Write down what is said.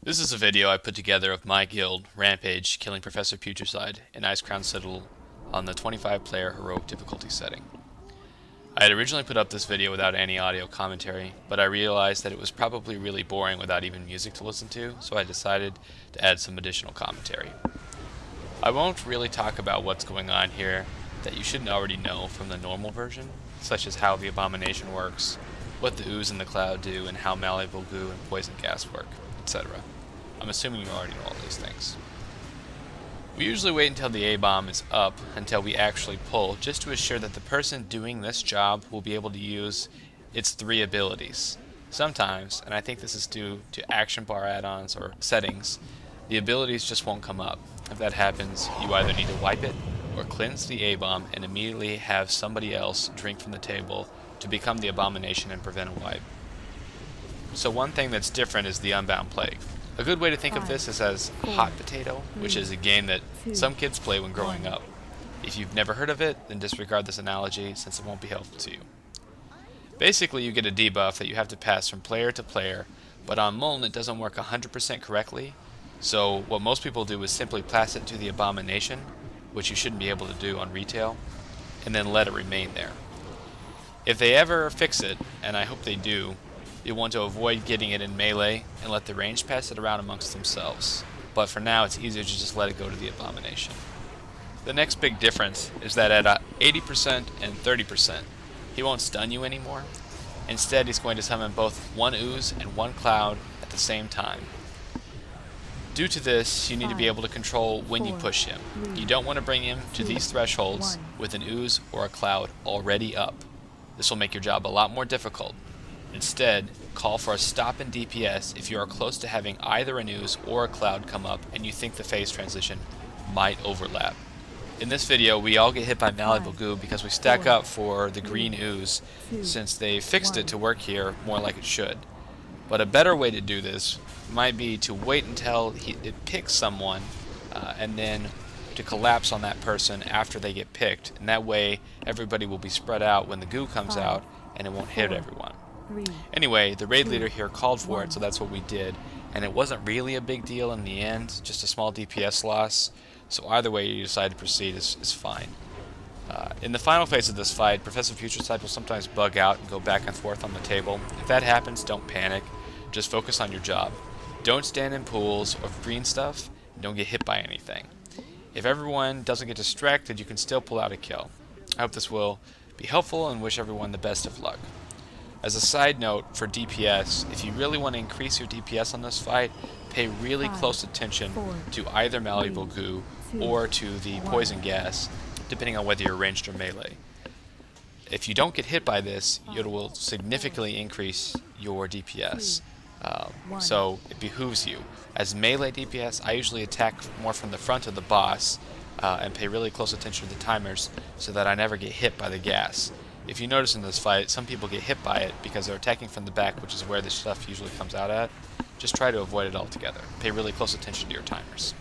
This is a video I put together of my guild, Rampage, killing Professor Putricide in Icecrown Citadel on the 25-player heroic difficulty setting. I had originally put up this video without any audio commentary, but I realized that it was probably really boring without even music to listen to, so I decided to add some additional commentary. I won't really talk about what's going on here that you shouldn't already know from the normal version, such as how the abomination works, what the ooze and the cloud do, and how malleable goo and poison gas work, etc. I'm assuming you already know all these things. We usually wait until the A-bomb is up until we actually pull, just to assure that the person doing this job will be able to use its 3 abilities. Sometimes, and I think this is due to action bar add-ons or settings, the abilities just won't come up. If that happens, you either need to wipe it or cleanse the A-bomb and immediately have somebody else drink from the table to become the abomination and prevent a wipe. So one thing that's different is the Unbound Plague. A good way to think of this is as Hot Potato, which is a game that some kids play when growing up. If you've never heard of it, then disregard this analogy since it won't be helpful to you. Basically, you get a debuff that you have to pass from player to player, but on Molten it doesn't work 100% correctly, so what most people do is simply pass it to the abomination, which you shouldn't be able to do on retail, and then let it remain there. If they ever fix it, and I hope they do, you'll want to avoid getting it in melee and let the range pass it around amongst themselves. But for now, it's easier to just let it go to the abomination. The next big difference is that at 80% and 30%, he won't stun you anymore. Instead, he's going to summon both one ooze and one cloud at the same time. Due to this, you need to be able to control when you push him. You don't want to bring him to these thresholds with an ooze or a cloud already up. This will make your job a lot more difficult. Instead, call for a stop in DPS if you are close to having either an ooze or a cloud come up and you think the phase transition might overlap. In this video, we all get hit by malleable goo because we stack up for the green ooze since they fixed it to work here more like it should. But a better way to do this might be to wait until it picks someone and then to collapse on that person after they get picked, and that way everybody will be spread out when the goo comes out and it won't hit everyone. Anyway, the raid leader here called for it, so that's what we did, and it wasn't really a big deal in the end, just a small DPS loss, so either way you decide to proceed is fine. In the final phase of this fight, Professor Putricide will sometimes bug out and go back and forth on the table. If that happens, don't panic, just focus on your job. Don't stand in pools or green stuff, and don't get hit by anything. If everyone doesn't get distracted, you can still pull out a kill. I hope this will be helpful and wish everyone the best of luck. As a side note, for DPS, if you really want to increase your DPS on this fight, pay really close attention to either malleable goo or to the poison gas, depending on whether you're ranged or melee. If you don't get hit by this, it will significantly increase your DPS. So it behooves you. As melee DPS, I usually attack more from the front of the boss and pay really close attention to the timers so that I never get hit by the gas. If you notice in this fight, some people get hit by it because they're attacking from the back, which is where this stuff usually comes out at. Just try to avoid it altogether. Pay really close attention to your timers.